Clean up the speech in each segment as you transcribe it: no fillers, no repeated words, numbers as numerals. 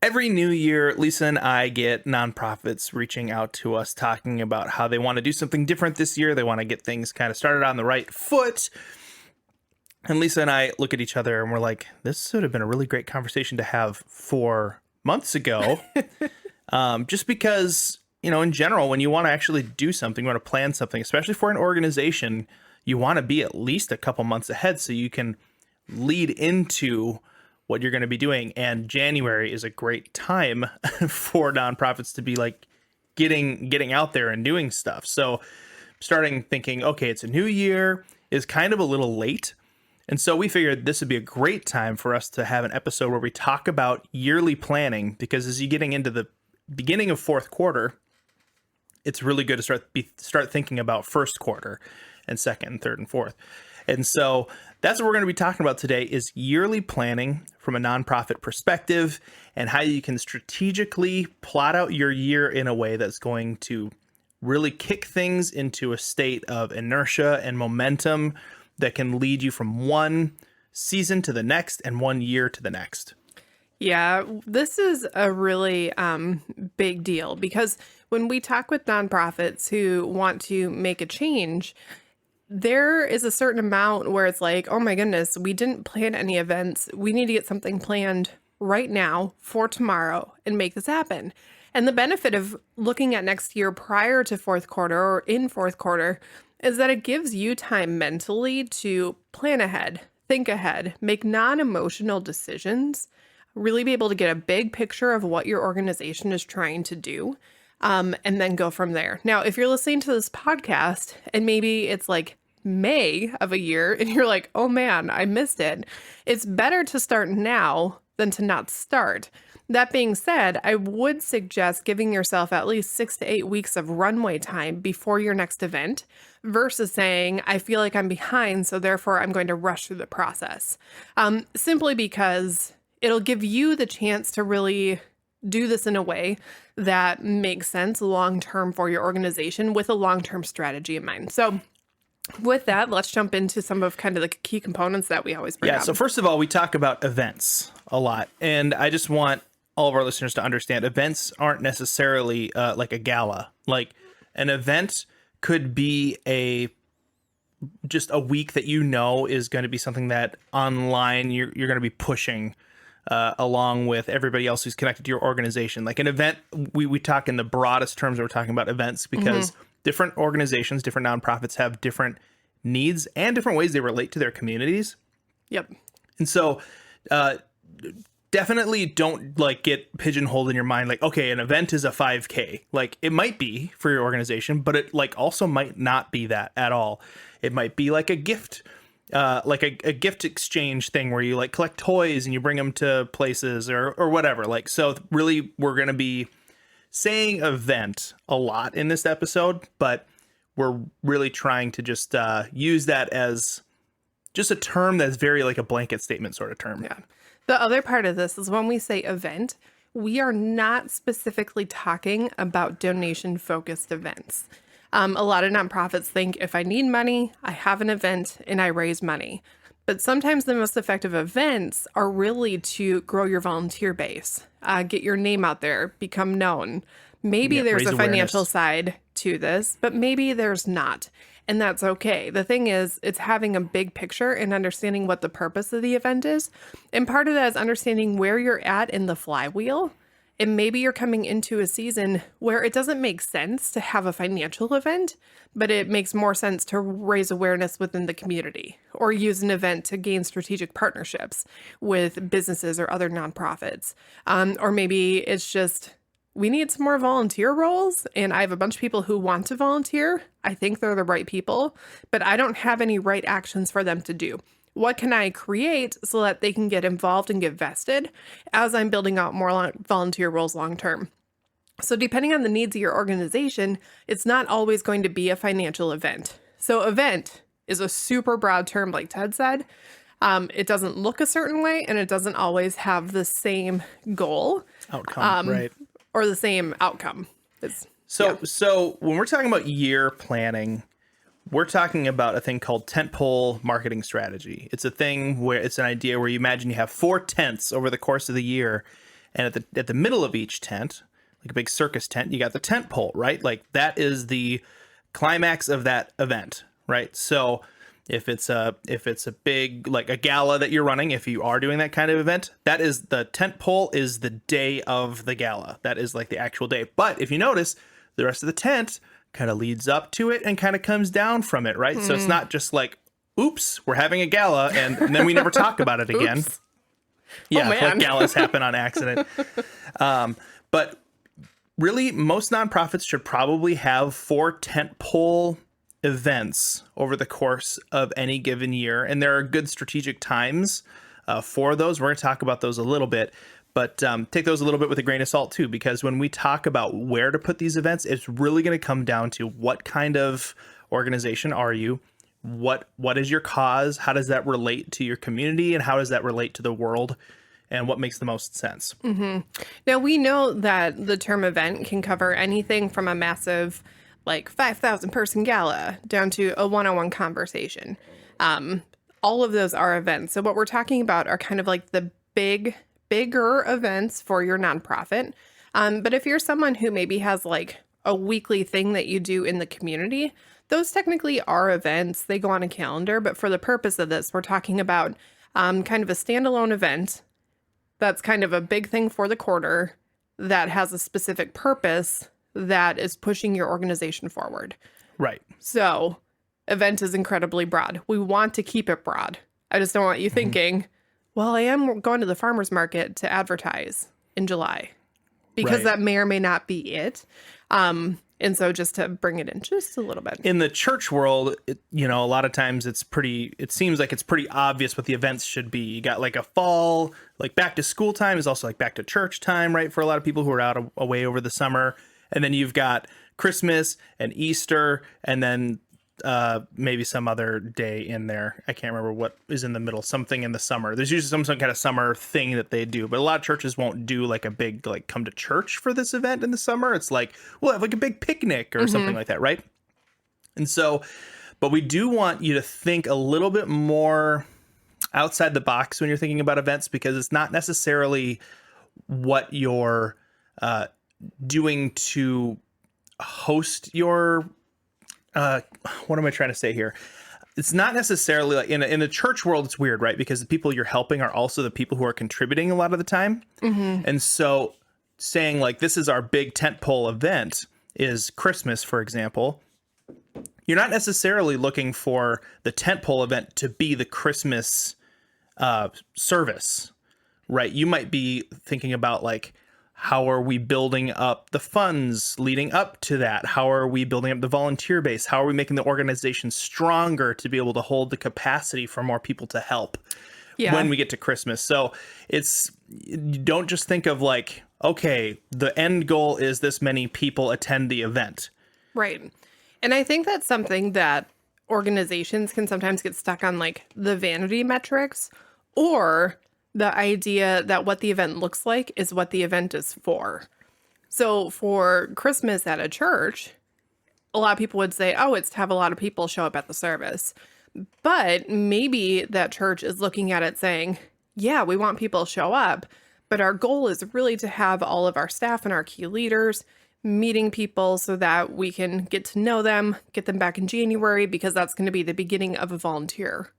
Every new year, Lisa and I get nonprofits reaching out to us talking about how they want to do something different this year. They want to get things kind of started on the right foot. And Lisa and I look at each other and we're like, this would have been a really great conversation to have 4 months ago. Just because, in general, when you want to actually do something, you want to plan something, especially for an organization, you want to be at least a couple months ahead so you can lead into what you're going to be doing. And January is a great time for nonprofits to be like getting out there and doing stuff. So starting thinking, okay, it's a new year is kind of a little late. And so we figured this would be a great time for us to have an episode where we talk about yearly planning, because as you're getting into the beginning of fourth quarter, it's really good to start thinking about first quarter and second and third and fourth. And so that's what we're going to be talking about today is yearly planning from a nonprofit perspective and how you can strategically plot out your year in a way that's going to really kick things into a state of inertia and momentum that can lead you from one season to the next and one year to the next. Yeah, this is a really big deal because when we talk with nonprofits who want to make a change, there is a certain amount where it's like, oh my goodness, we didn't plan any events. We need to get something planned right now for tomorrow and make this happen. And the benefit of looking at next year prior to fourth quarter or in fourth quarter is that it gives you time mentally to plan ahead, think ahead, make non-emotional decisions, really be able to get a big picture of what your organization is trying to do, and then go from there. Now, if you're listening to this podcast and maybe it's like May of a year and you're like, oh man, I missed it. It's better to start now than to not start. That being said, I would suggest giving yourself at least 6 to 8 weeks of runway time before your next event versus saying, I feel like I'm behind, so therefore I'm going to rush through the process. Simply because it'll give you the chance to really do this in a way that makes sense long-term for your organization with a long-term strategy in mind. So with that, let's jump into some of kind of the key components that we always bring up. So first of all, we talk about events a lot. And I just want all of our listeners to understand events aren't necessarily like a gala. Like an event could be just a week that is going to be something that online you're going to be pushing along with everybody else who's connected to your organization. Like an event, we talk in the broadest terms when we're talking about events because different organizations, different nonprofits have different needs and different ways they relate to their communities. Yep. And so definitely don't get pigeonholed in your mind. Like, okay, an event is a 5K. Like it might be for your organization, but it also might not be that at all. It might be like a gift, like a gift exchange thing where you collect toys and you bring them to places or whatever. So really we're going to be saying event a lot in this episode, but we're really trying to just use that as just a term that's very like a blanket statement sort of term. Yeah. The other part of this is when we say event, we are not specifically talking about donation-focused events. A lot of nonprofits think if I need money, I have an event and I raise money. But sometimes the most effective events are really to grow your volunteer base, get your name out there, become known. Maybe there's a financial side to this, but maybe there's not. And that's okay. The thing is, it's having a big picture and understanding what the purpose of the event is. And part of that is understanding where you're at in the flywheel. And maybe you're coming into a season where it doesn't make sense to have a financial event, but it makes more sense to raise awareness within the community or use an event to gain strategic partnerships with businesses or other nonprofits. Or maybe it's just, we need some more volunteer roles, and I have a bunch of people who want to volunteer. I think they're the right people, but I don't have any right actions for them to do. What can I create so that they can get involved and get vested as I'm building out more volunteer roles long term? So depending on the needs of your organization, it's not always going to be a financial event. So event is a super broad term, like Ted said. It doesn't look a certain way, and it doesn't always have the same goal. Outcome, right. Or the same outcome. So when we're talking about year planning, we're talking about a thing called tentpole marketing strategy. It's a thing where it's an idea where you imagine you have 4 tents over the course of the year, And at the middle of each tent, like a big circus tent, you got the tent pole, right? Like that is the climax of that event, right? So if it's a big, like a gala that you're running, if you are doing that kind of event, that is the tent pole is the day of the gala. That is like the actual day. But if you notice, the rest of the tent kind of leads up to it and kind of comes down from it, right? So it's not just like, oops, we're having a gala and then we never talk about it again. Oops. Yeah, Oh, man. like galas happen on accident. But really, most nonprofits should probably have 4 tentpole events over the course of any given year. And there are good strategic times for those. We're going to talk about those a little bit. But take those a little bit with a grain of salt, too, because when we talk about where to put these events, it's really going to come down to what kind of organization are you? What is your cause? How does that relate to your community? And how does that relate to the world? And what makes the most sense? Now, we know that the term event can cover anything from a massive, like 5,000 person gala down to a one-on-one conversation. All of those are events. So what we're talking about are kind of like the bigger events for your nonprofit. But if you're someone who maybe has like a weekly thing that you do in the community, those technically are events. They go on a calendar. But for the purpose of this, we're talking about kind of a standalone event that's kind of a big thing for the quarter that has a specific purpose that is pushing your organization forward. Right. So event is incredibly broad. We want to keep it broad. I just don't want you thinking, well, I am going to the farmer's market to advertise in July, because Right. that may or may not be it. And so just to bring it in just a little bit. In the church world, a lot of times it seems like it's pretty obvious what the events should be. You got like a fall, like back to school time is also like back to church time, right? For a lot of people who are out away over the summer. And then you've got Christmas and Easter, and then maybe some other day in there. I can't remember what is in the middle, something in the summer. There's usually some kind of summer thing that they do, but a lot of churches won't do like a big, like come to church for this event in the summer. It's like, we'll have like a big picnic or something like that, right? And so, but we do want you to think a little bit more outside the box when you're thinking about events, because it's not necessarily what you're doing to host your what am I trying to say here? It's not necessarily like in the church world. It's weird, right? Because the people you're helping are also the people who are contributing a lot of the time. And so saying like, this is our big tentpole event is Christmas, for example. You're not necessarily looking for the tentpole event to be the Christmas service, right? You might be thinking about like, how are we building up the funds leading up to that? How are we building up the volunteer base? How are we making the organization stronger to be able to hold the capacity for more people to help when we get to Christmas? So you don't just think of like, okay, the end goal is this many people attend the event. Right. And I think that's something that organizations can sometimes get stuck on, like the vanity metrics, or the idea that what the event looks like is what the event is for. So for Christmas at a church, a lot of people would say, oh, it's to have a lot of people show up at the service. But maybe that church is looking at it saying, yeah, we want people to show up, but our goal is really to have all of our staff and our key leaders meeting people so that we can get to know them, get them back in January, because that's going to be the beginning of a volunteer,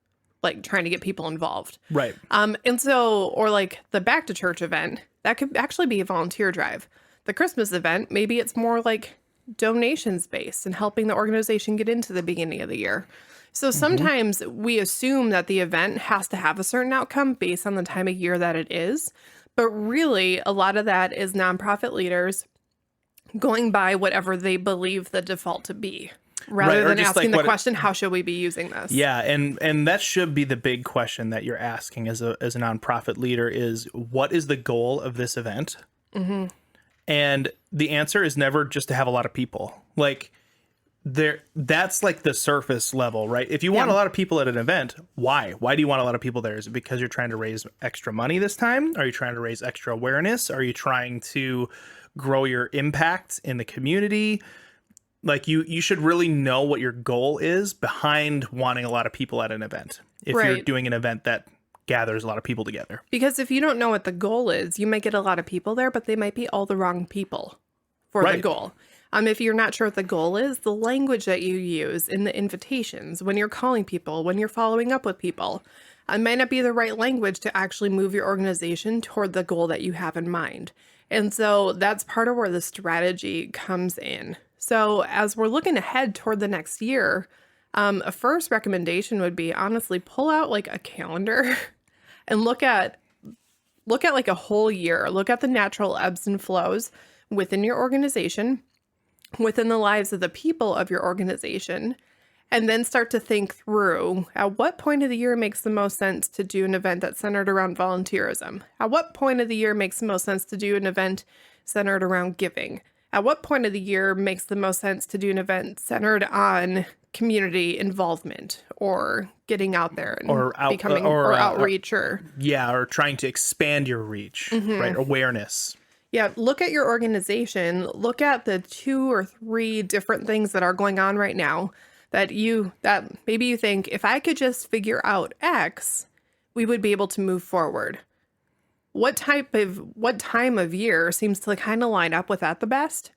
like trying to get people involved. Right. And so, or like the back to church event, that could actually be a volunteer drive. The Christmas event, maybe it's more like donations based and helping the organization get into the beginning of the year. So sometimes we assume that the event has to have a certain outcome based on the time of year that it is. But really, a lot of that is nonprofit leaders going by whatever they believe the default to be, rather than asking the question, how should we be using this? Yeah, and that should be the big question that you're asking as a nonprofit leader is, what is the goal of this event? And the answer is never just to have a lot of people. Like, that's like the surface level, right? If you want a lot of people at an event, why? Why do you want a lot of people there? Is it because you're trying to raise extra money this time? Are you trying to raise extra awareness? Are you trying to grow your impact in the community? Like, you should really know what your goal is behind wanting a lot of people at an event. If you're doing an event that gathers a lot of people together. Because if you don't know what the goal is, you might get a lot of people there, but they might be all the wrong people for the Right. goal. If you're not sure what the goal is, the language that you use in the invitations, when you're calling people, when you're following up with people, it might not be the right language to actually move your organization toward the goal that you have in mind. And so that's part of where the strategy comes in. So as we're looking ahead toward the next year, a first recommendation would be honestly pull out like a calendar and look at like a whole year. Look at the natural ebbs and flows within your organization, within the lives of the people of your organization, and then start to think through at what point of the year makes the most sense to do an event that's centered around volunteerism. At what point of the year makes the most sense to do an event centered around giving. At what point of the year makes the most sense to do an event centered on community involvement or getting out there and becoming outreach or trying to expand your reach, right? Awareness. Yeah, look at your organization, look at the 2 or 3 different things that are going on right now that maybe you think if I could just figure out X, we would be able to move forward. What time of year seems to kind of line up with that the best?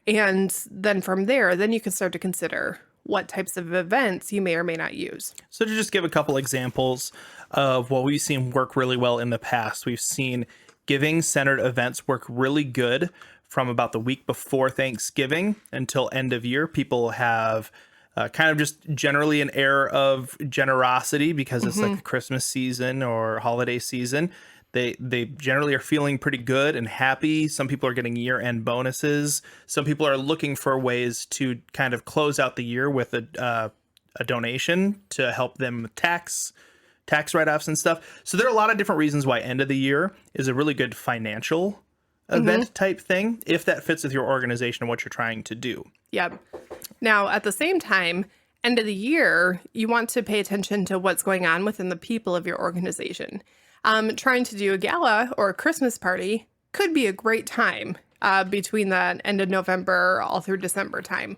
And then from there, then you can start to consider what types of events you may or may not use. So to just give a couple examples of what we've seen work really well in the past, we've seen giving-centered events work really good from about the week before Thanksgiving until end of year. People have kind of just generally an air of generosity because it's like the Christmas season or holiday season. They generally are feeling pretty good and happy. Some people are getting year-end bonuses. Some people are looking for ways to kind of close out the year with a donation to help them with tax write-offs and stuff. So there are a lot of different reasons why end of the year is a really good financial event type thing, if that fits with your organization and what you're trying to do. Yep. Now, at the same time, end of the year, you want to pay attention to what's going on within the people of your organization. Trying to do a gala or a Christmas party could be a great time between that end of November all through December time.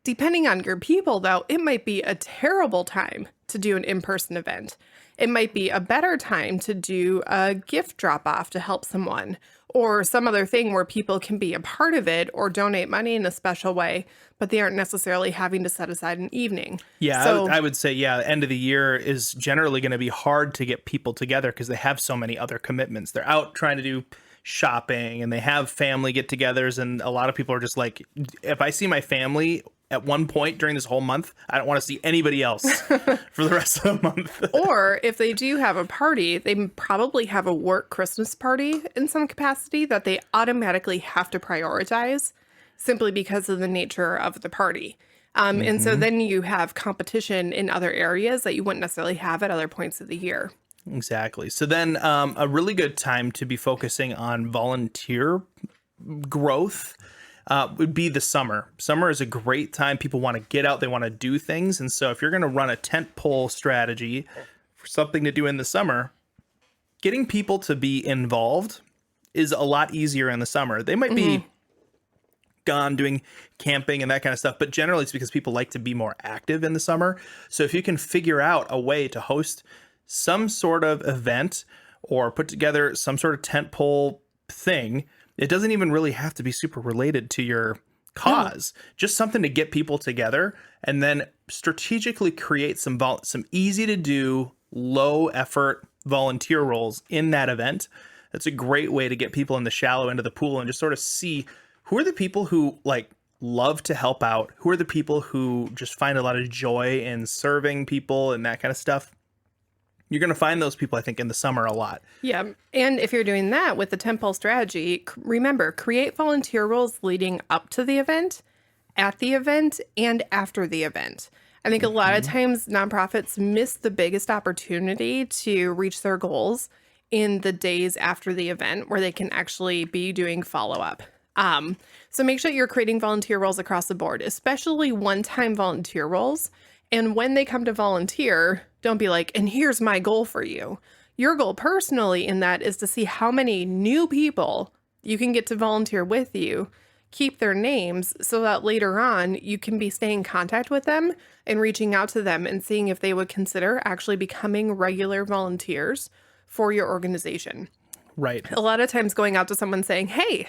Depending on your people, though, it might be a terrible time to do an in-person event. It might be a better time to do a gift drop-off to help someone or some other thing where people can be a part of it or donate money in a special way, but they aren't necessarily having to set aside an evening. Yeah, So, I would say, end of the year is generally going to be hard to get people together because they have so many other commitments. They're out trying to do shopping and they have family get-togethers, and a lot of people are just like, if I see my family at one point during this whole month, I don't want to see anybody else for the rest of the month. or if they do have a party, they probably have a work Christmas party in some capacity that they automatically have to prioritize simply because of the nature of the party. And so then you have competition in other areas that you wouldn't necessarily have at other points of the year. Exactly. So then a really good time to be focusing on volunteer growth would be the summer. Summer is a great time. People want to get out. They want to do things. And so if you're going to run a tent pole strategy for something to do in the summer, getting people to be involved is a lot easier in the summer. They might be gone doing camping and that kind of stuff, but generally it's because people like to be more active in the summer. So if you can figure out a way to host some sort of event or put together some sort of tent pole thing, it doesn't even really have to be super related to your cause. Just something to get people together and then strategically create some easy to do, low effort volunteer roles in that event. That's a great way to get people in the shallow end of the pool and just sort of see who are the people who love to help out, who are the people who just find a lot of joy in serving people and that kind of stuff. You're going to find those people, I think, in the summer a lot. Yeah. And if you're doing that with the tent pole strategy, remember, create volunteer roles leading up to the event, at the event, and after the event. I think a lot of times nonprofits miss the biggest opportunity to reach their goals in the days after the event where they can actually be doing follow-up. So make sure you're creating volunteer roles across the board, especially one-time volunteer roles. And when they come to volunteer, don't be like, and here's my goal for you. Your goal personally in that is to see how many new people you can get to volunteer with you, keep their names so that later on you can be staying in contact with them and reaching out to them and seeing if they would consider actually becoming regular volunteers for your organization. Right. A lot of times going out to someone saying, hey,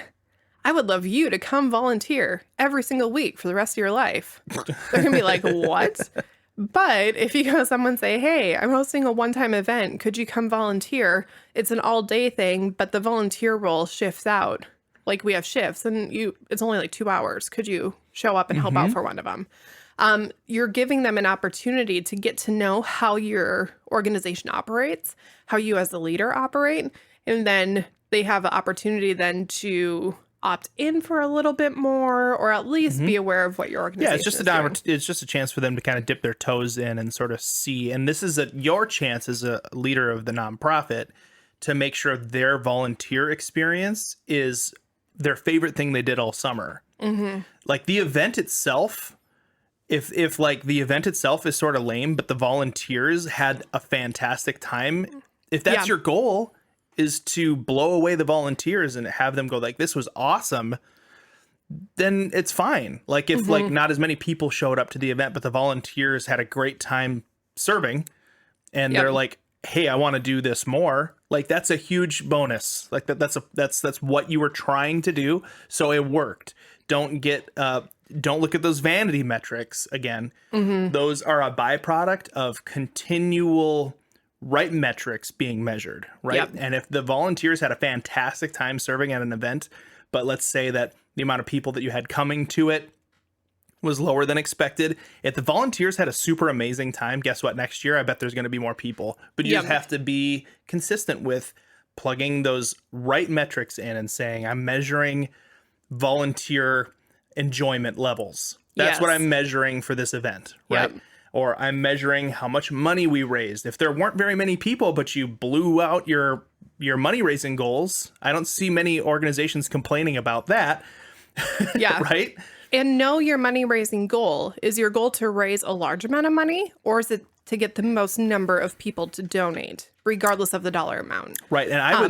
I would love you to come volunteer every single week for the rest of your life. They're going to be like, what? But if you go to someone and say, hey, I'm hosting a one-time event. Could you come volunteer? It's an all-day thing, but the volunteer role shifts out. Like we have shifts and it's only like 2 hours. Could you show up and help out for one of them? You're giving them an opportunity to get to know how your organization operates, how you as a leader operate, and then they have an opportunity then to opt in for a little bit more, or at least be aware of what your organization it's just is doing. it's just a chance for them to kind of dip their toes in and sort of see. And this is your chance as a leader of the nonprofit to make sure their volunteer experience is their favorite thing they did all summer. Like the event itself, if like the event itself is sort of lame, but the volunteers had a fantastic time. If that's your goal, is to blow away the volunteers and have them go like, this was awesome, then it's fine. Like if like not as many people showed up to the event, but the volunteers had a great time serving and they're like, hey, I want to do this more. Like that's a huge bonus. Like that's what you were trying to do. So it worked. Don't look at those vanity metrics again. Those are a byproduct of continual right metrics being measured, right? And if the volunteers had a fantastic time serving at an event, but let's say that the amount of people that you had coming to it was lower than expected. If the volunteers had a super amazing time, guess what? Next year, I bet there's going to be more people. But you just have to be consistent with plugging those right metrics in and saying, I'm measuring volunteer enjoyment levels. That's what I'm measuring for this event, right? Or I'm measuring how much money we raised. If there weren't very many people, but you blew out your money raising goals, I don't see many organizations complaining about that. Right? And know your money raising goal. Is your goal to raise a large amount of money, or is it to get the most number of people to donate, regardless of the dollar amount? Right. And I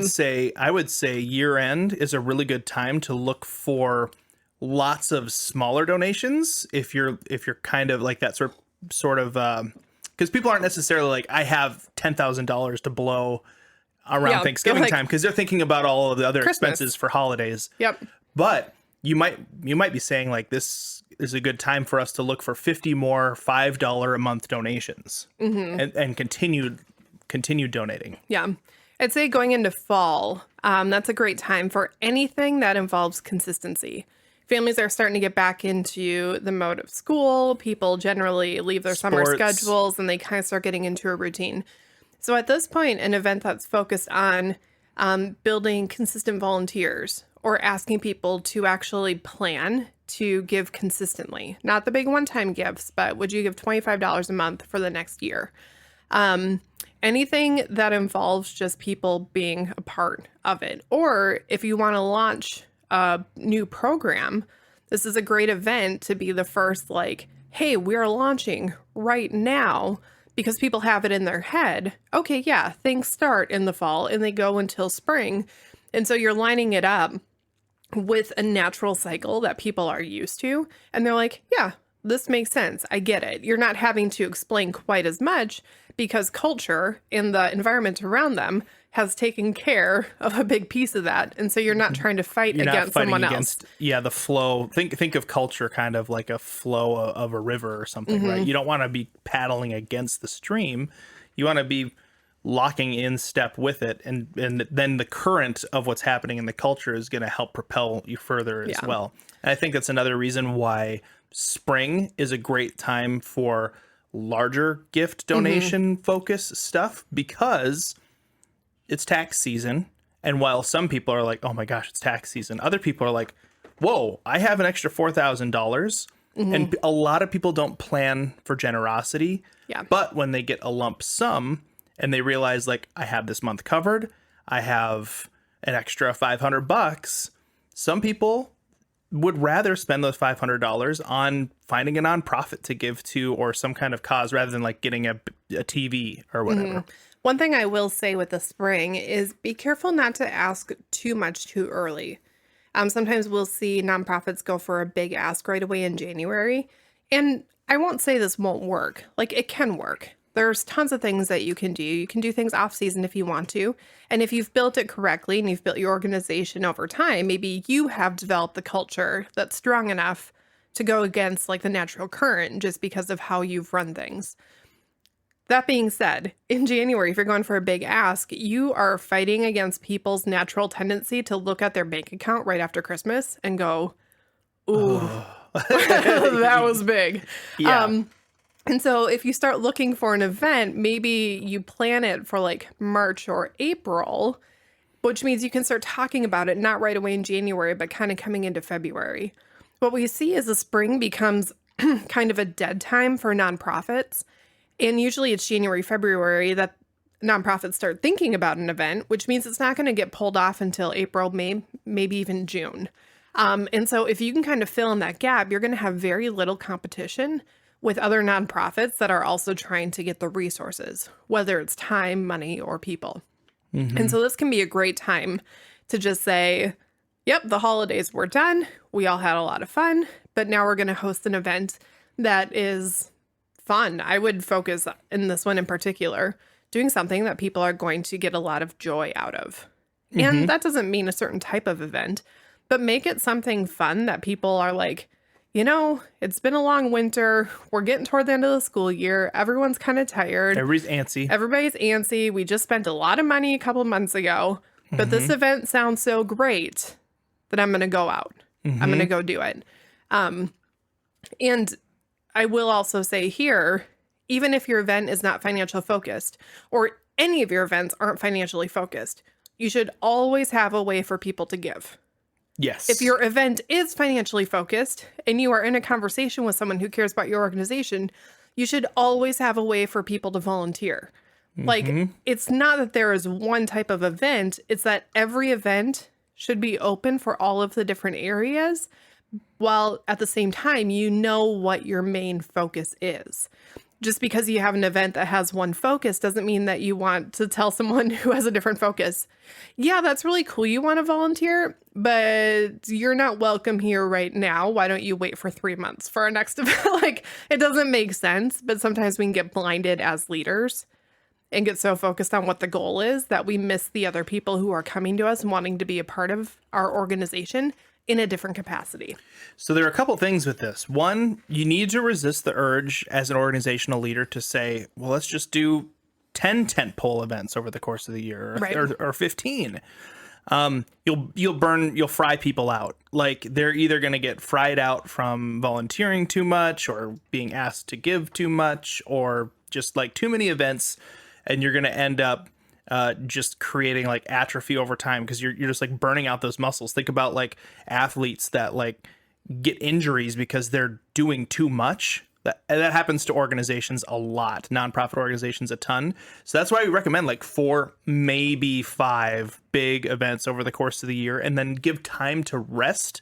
would say year end is a really good time to look for lots of smaller donations if you're kind of like that sort of because people aren't necessarily like, I have $10,000 to blow around Thanksgiving time, because they're thinking about all of the other expenses for holidays. But you might be saying like, this is a good time for us to look for 50 more $5 a month donations and continue donating. I'd say going into fall, that's a great time for anything that involves consistency. Families are starting to get back into the mode of school. People generally leave their summer schedules and they kind of start getting into a routine. So at this point, an event that's focused on building consistent volunteers or asking people to actually plan to give consistently, not the big one-time gifts, but would you give $25 a month for the next year? Anything that involves just people being a part of it. Or if you want to launch a new program, this is a great event to be the first, like, hey, we're launching right now, because people have it in their head. Okay, things start in the fall and they go until spring. And so you're lining it up with a natural cycle that people are used to. And they're like, yeah, this makes sense. I get it. You're not having to explain quite as much because culture and the environment around them has taken care of a big piece of that. And so you're not trying to fight against someone else. The flow. Think of culture kind of like a flow of a river or something, right? You don't want to be paddling against the stream. You want to be locking in step with it. And then the current of what's happening in the culture is going to help propel you further as well. And I think that's another reason why spring is a great time for larger gift donation focus stuff, because it's tax season. And while some people are like, oh my gosh, it's tax season, other people are like, whoa, I have an extra $4,000. And a lot of people don't plan for generosity. But when they get a lump sum and they realize, like, I have this month covered, I have an extra $500, some people would rather spend those $500 on finding a nonprofit to give to, or some kind of cause, rather than like getting a TV or whatever. One thing I will say with the spring is be careful not to ask too much too early. Sometimes we'll see nonprofits go for a big ask right away in January. And I won't say this won't work. Like, it can work. There's tons of things that you can do. You can do things off season if you want to. And if you've built it correctly and you've built your organization over time, maybe you have developed the culture that's strong enough to go against like the natural current just because of how you've run things. That being said, in January, if you're going for a big ask, you are fighting against people's natural tendency to look at their bank account right after Christmas and go, ooh, that was big. Yeah. And so if you start looking for an event, maybe you plan it for like March or April, which means you can start talking about it not right away in January, but kind of coming into February. What we see is the spring becomes kind of a dead time for nonprofits. And usually it's January, February that nonprofits start thinking about an event, which means it's not going to get pulled off until April, May, maybe even June. And so if you can kind of fill in that gap, you're going to have very little competition with other nonprofits that are also trying to get the resources, whether it's time, money, or people. And so this can be a great time to just say, yep, the holidays were done. We all had a lot of fun, but now we're going to host an event that is fun. I would focus in this one in particular, doing something that people are going to get a lot of joy out of. And that doesn't mean a certain type of event, but make it something fun that people are like, you know, it's been a long winter. We're getting toward the end of the school year. Everyone's kind of tired. Everybody's antsy. We just spent a lot of money a couple months ago, but this event sounds so great that I'm going to go out. I'm going to go do it. And I will also say here, even if your event is not financial focused or any of your events aren't financially focused, you should always have a way for people to give. Yes. If your event is financially focused and you are in a conversation with someone who cares about your organization, you should always have a way for people to volunteer. Like, it's not that there is one type of event, it's that every event should be open for all of the different areas, while at the same time, you know what your main focus is. Just because you have an event that has one focus doesn't mean that you want to tell someone who has a different focus, yeah, that's really cool, you want to volunteer, but you're not welcome here right now. Why don't you wait for 3 months for our next event? Like, it doesn't make sense, but sometimes we can get blinded as leaders and get so focused on what the goal is that we miss the other people who are coming to us and wanting to be a part of our organization in a different capacity. So there are a couple things with this. One, you need to resist the urge as an organizational leader to say, well, let's just do 10 tentpole events over the course of the year, Right. or 15. You'll fry people out. Like, they're either going to get fried out from volunteering too much or being asked to give too much or just like too many events. And you're going to end up just creating like atrophy over time because you're just like burning out those muscles. Think about like athletes that like get injuries because they're doing too much. That happens to organizations a lot, nonprofit organizations a ton. So that's why we recommend like 4, maybe 5 big events over the course of the year and then give time to rest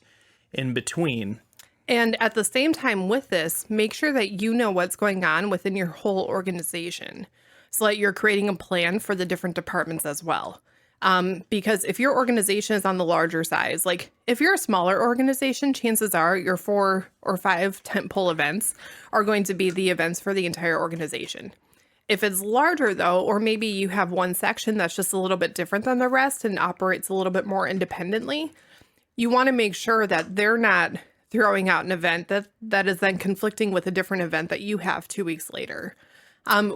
in between. And at the same time with this, make sure that you know what's going on within your whole organization so that you're creating a plan for the different departments as well. Because if your organization is on the larger size, like if you're a smaller organization, chances are your 4 or 5 tentpole events are going to be the events for the entire organization. If it's larger though, or maybe you have one section that's just a little bit different than the rest and operates a little bit more independently, you want to make sure that they're not throwing out an event that is then conflicting with a different event that you have 2 weeks later.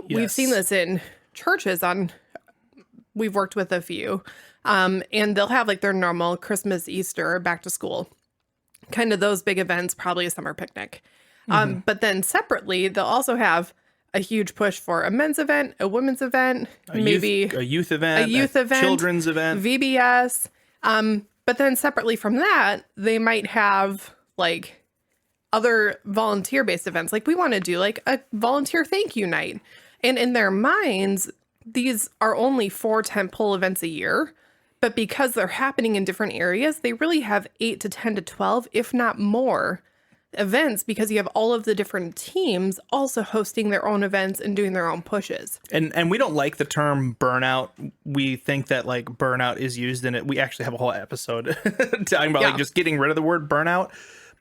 We've seen this in churches we've worked with a few, and they'll have like their normal Christmas, Easter, back to school, kind of those big events, probably a summer picnic. But then separately, they'll also have a huge push for a men's event, a women's event, a youth event, children's event, VBS. But then separately from that, they might have like other volunteer-based events. Like we want to do like a volunteer thank you night. And in their minds, these are only 4 tentpole events a year, but because they're happening in different areas, they really have 8 to 10 to 12, if not more, events because you have all of the different teams also hosting their own events and doing their own pushes. And we don't like the term burnout. We think that like burnout is used in it. We actually have a whole episode talking about like just getting rid of the word burnout.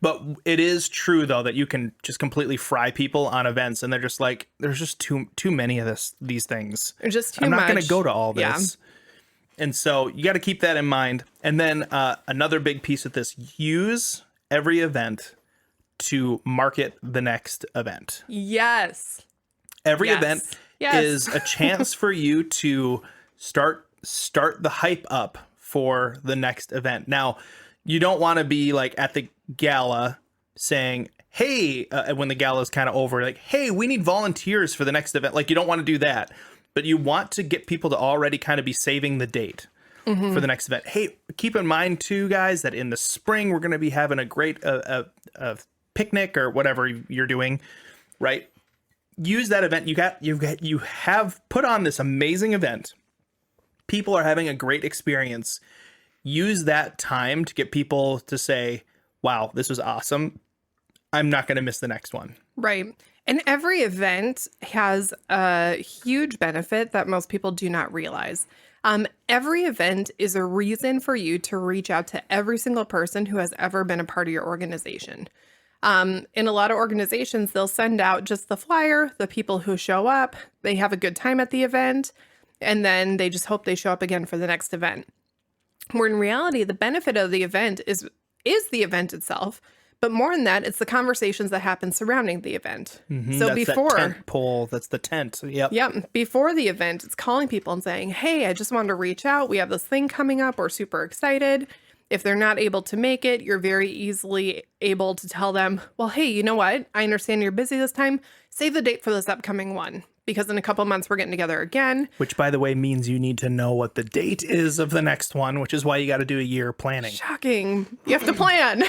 But it is true though that you can just completely fry people on events, and they're just like, there's just too many of these things. There's just too I'm much. not going to go to all this. And so you got to keep that in mind. And then another big piece of this: use every event to market the next event. Yes. Every event is a chance for you to start the hype up for the next event. Now, you don't want to be like at the gala saying, hey, when the gala is kind of over, like, hey, we need volunteers for the next event. Like, you don't want to do that, but you want to get people to already kind of be saving the date for the next event. Hey, keep in mind too, guys, that in the spring, we're going to be having a great picnic or whatever you're doing, right? Use that event. You have put on this amazing event. People are having a great experience. Use that time to get people to say, wow, this was awesome. I'm not going to miss the next one. Right. And every event has a huge benefit that most people do not realize. Every event is a reason for you to reach out to every single person who has ever been a part of your organization. In a lot of organizations, they'll send out just the flyer, the people who show up, they have a good time at the event, and then they just hope they show up again for the next event. Where in reality, the benefit of the event is the event itself, but more than that, it's the conversations that happen surrounding the event. So that's before that tent pole, that's the tent. Yep. Before the event, it's calling people and saying, hey, I just wanted to reach out. We have this thing coming up. We're super excited. If they're not able to make it, you're very easily able to tell them, well, hey, you know what? I understand you're busy this time. Save the date for this upcoming one, because in a couple months, we're getting together again. Which, by the way, means you need to know what the date is of the next one, which is why you got to do a year planning. Shocking. You have to plan.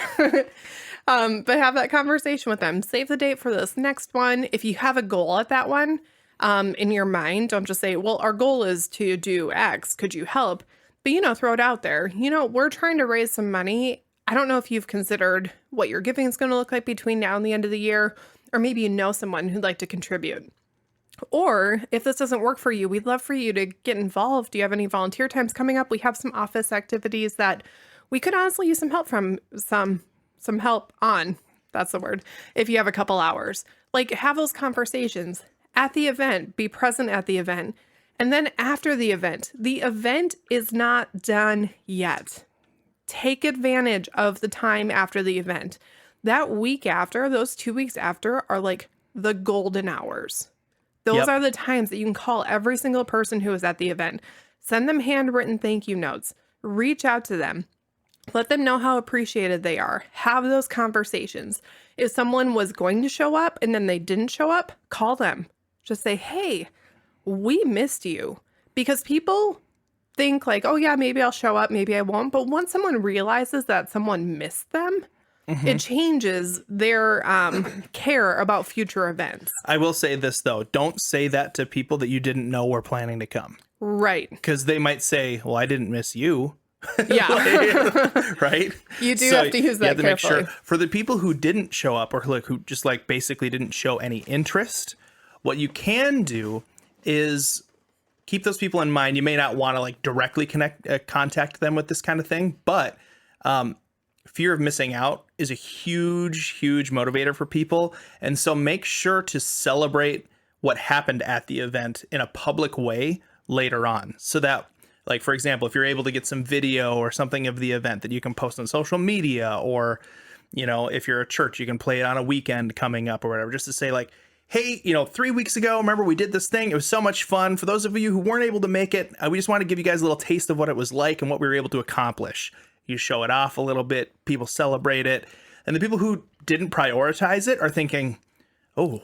But have that conversation with them. Save the date for this next one. If you have a goal at that one in your mind, don't just say, well, our goal is to do X. Could you help? But, throw it out there. We're trying to raise some money. I don't know if you've considered what your giving is going to look like between now and the end of the year, or maybe you know someone who'd like to contribute. Or if this doesn't work for you, we'd love for you to get involved. Do you have any volunteer times coming up? We have some office activities that we could honestly use some help from, some help on. That's the word. If you have a couple hours, like have those conversations at the event, be present at the event. And then after the event is not done yet. Take advantage of the time after the event. That week after, those 2 weeks after are like the golden hours. Those are the times that you can call every single person who was at the event. Send them handwritten thank you notes. Reach out to them. Let them know how appreciated they are. Have those conversations. If someone was going to show up and then they didn't show up, call them. Just say, hey, we missed you. Because people think like, oh yeah, maybe I'll show up, maybe I won't. But once someone realizes that someone missed them, it changes their care about future events. I will say this, though. Don't say that to people that you didn't know were planning to come. Right. Because they might say, well, I didn't miss you. Yeah. Right? You do have to use that carefully. Make sure. For the people who didn't show up or who just basically didn't show any interest, what you can do is keep those people in mind. You may not want to directly contact them with this kind of thing, but fear of missing out is a huge motivator for people. And so make sure to celebrate what happened at the event in a public way later on. So that, for example, if you're able to get some video or something of the event that you can post on social media, or, if you're a church, you can play it on a weekend coming up or whatever, just to say hey, 3 weeks ago, remember we did this thing? It was so much fun. For those of you who weren't able to make it, we just want to give you guys a little taste of what it was like and what we were able to accomplish. You show it off a little bit, people celebrate it. And the people who didn't prioritize it are thinking, oh,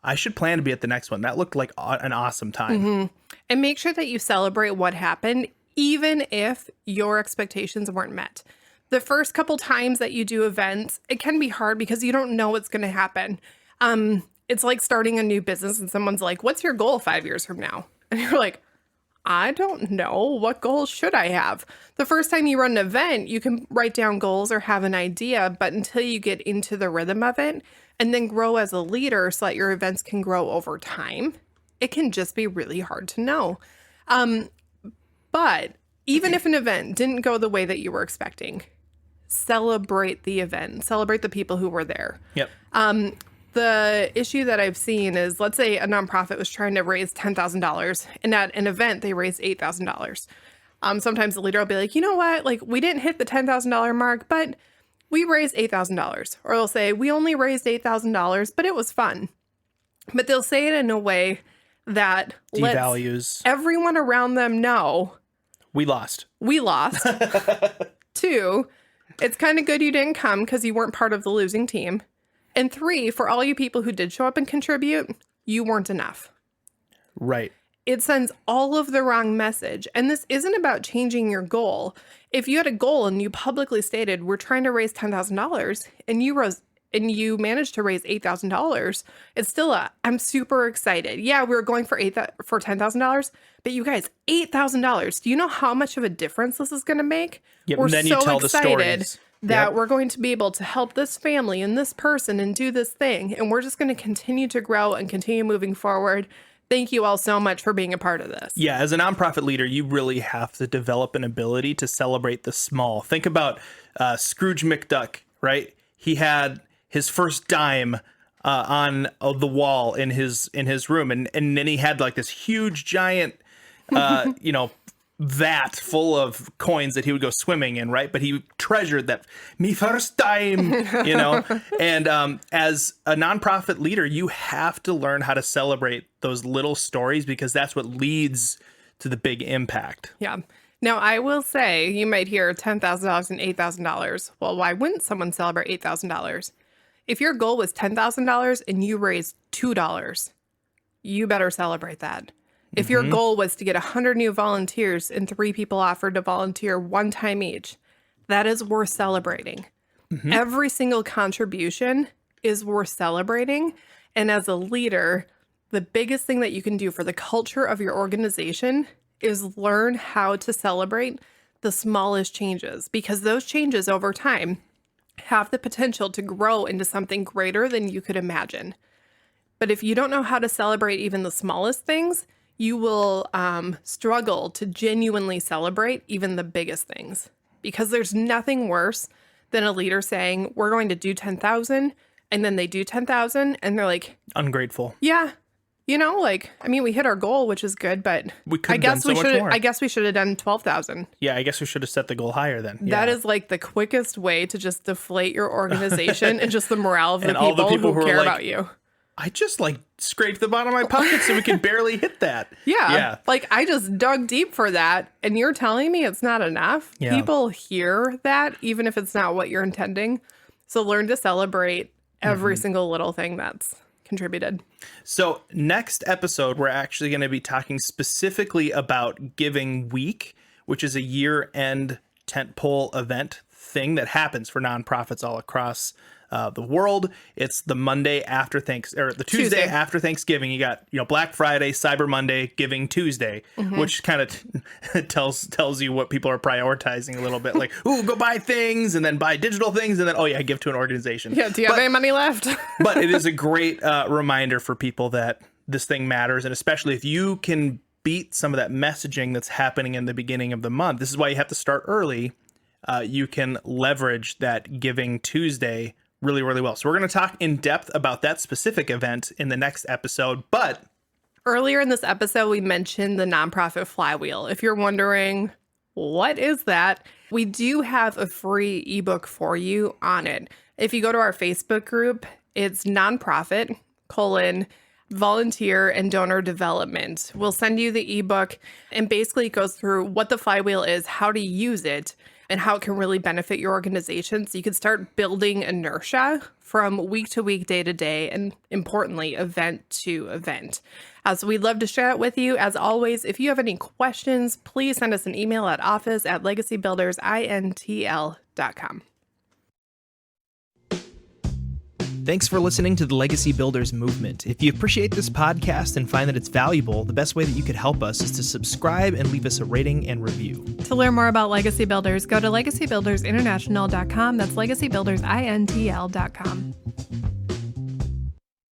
I should plan to be at the next one. That looked like an awesome time. Mm-hmm. And make sure that you celebrate what happened, even if your expectations weren't met. The first couple times that you do events, it can be hard because you don't know what's going to happen. It's like starting a new business and someone's like, what's your goal 5 years from now? And you're like, I don't know. What goals should I have? The first time you run an event, you can write down goals or have an idea, but until you get into the rhythm of it and then grow as a leader so that your events can grow over time, it can just be really hard to know. But even if an event didn't go the way that you were expecting, celebrate the event, celebrate the people who were there. Yep. The issue that I've seen is, let's say a nonprofit was trying to raise $10,000 and at an event they raised $8,000. Sometimes the leader will be like, you know what, like we didn't hit the $10,000 mark, but we raised $8,000. Or they'll say, we only raised $8,000, but it was fun. But they'll say it in a way that devalues lets everyone around them know we lost. We lost. 2, it's kind of good you didn't come because you weren't part of the losing team. And 3, for all you people who did show up and contribute, you weren't enough. Right. It sends all of the wrong message. And this isn't about changing your goal. If you had a goal and you publicly stated, we're trying to raise $10,000 and you managed to raise $8,000, it's still I'm super excited. Yeah, we were going for $10,000, but you guys, $8,000. Do you know how much of a difference this is going to make? Yep, We're and then so you tell excited the stories. that we're going to be able to help this family and this person and do this thing. And we're just going to continue to grow and continue moving forward. Thank you all so much for being a part of this. Yeah, as a nonprofit leader, you really have to develop an ability to celebrate the small. Think about Scrooge McDuck, right? He had his first dime on the wall in his room, and then he had like this huge giant, vat full of coins that he would go swimming in, right? But he treasured that, me first dime, And as a nonprofit leader, you have to learn how to celebrate those little stories because that's what leads to the big impact. Yeah. Now, I will say, you might hear $10,000 and $8,000. Well, why wouldn't someone celebrate $8,000? If your goal was $10,000 and you raised $2, you better celebrate that. If your goal was to get 100 new volunteers and 3 people offered to volunteer one time each, that is worth celebrating. Every single contribution is worth celebrating. And as a leader, the biggest thing that you can do for the culture of your organization is learn how to celebrate the smallest changes, because those changes over time have the potential to grow into something greater than you could imagine. But if you don't know how to celebrate even the smallest things, you will struggle to genuinely celebrate even the biggest things, because there's nothing worse than a leader saying, we're going to do 10,000, and then they do 10,000 and they're like, ungrateful. Yeah. We hit our goal, which is good, but we could have done so much more. I guess we should have done 12,000. Yeah, I guess we should have set the goal higher then. That is like the quickest way to just deflate your organization and just the morale of the all the people who are care like, about you. I just scraped the bottom of my pocket so we could barely hit that. Yeah. Like I just dug deep for that and you're telling me it's not enough. Yeah. People hear that even if it's not what you're intending. So learn to celebrate every single little thing that's contributed. So next episode, we're actually going to be talking specifically about Giving Week, which is a year-end tentpole event thing that happens for nonprofits all across the world. It's the Monday after the Tuesday after Thanksgiving. You got Black Friday, Cyber Monday, Giving Tuesday, which kind of tells you what people are prioritizing a little bit. Like, ooh, go buy things and then buy digital things and then give to an organization. Yeah, do you have any money left? But it is a great reminder for people that this thing matters, and especially if you can beat some of that messaging that's happening in the beginning of the month. This is why you have to start early. You can leverage that Giving Tuesday really, really well. So we're going to talk in depth about that specific event in the next episode. But earlier in this episode, we mentioned the nonprofit flywheel. If you're wondering, what is that? We do have a free ebook for you on it. If you go to our Facebook group, it's nonprofit : volunteer and donor development. We'll send you the ebook, and basically it goes through what the flywheel is, how to use it, and how it can really benefit your organization. So you can start building inertia from week to week, day to day, and importantly, event to event. So we'd love to share it with you. As always, if you have any questions, please send us an email at office@legacybuildersintl.com. Thanks for listening to the Legacy Builders movement. If you appreciate this podcast and find that it's valuable, the best way that you could help us is to subscribe and leave us a rating and review. To learn more about Legacy Builders, go to legacybuildersinternational.com. That's legacybuildersintl.com.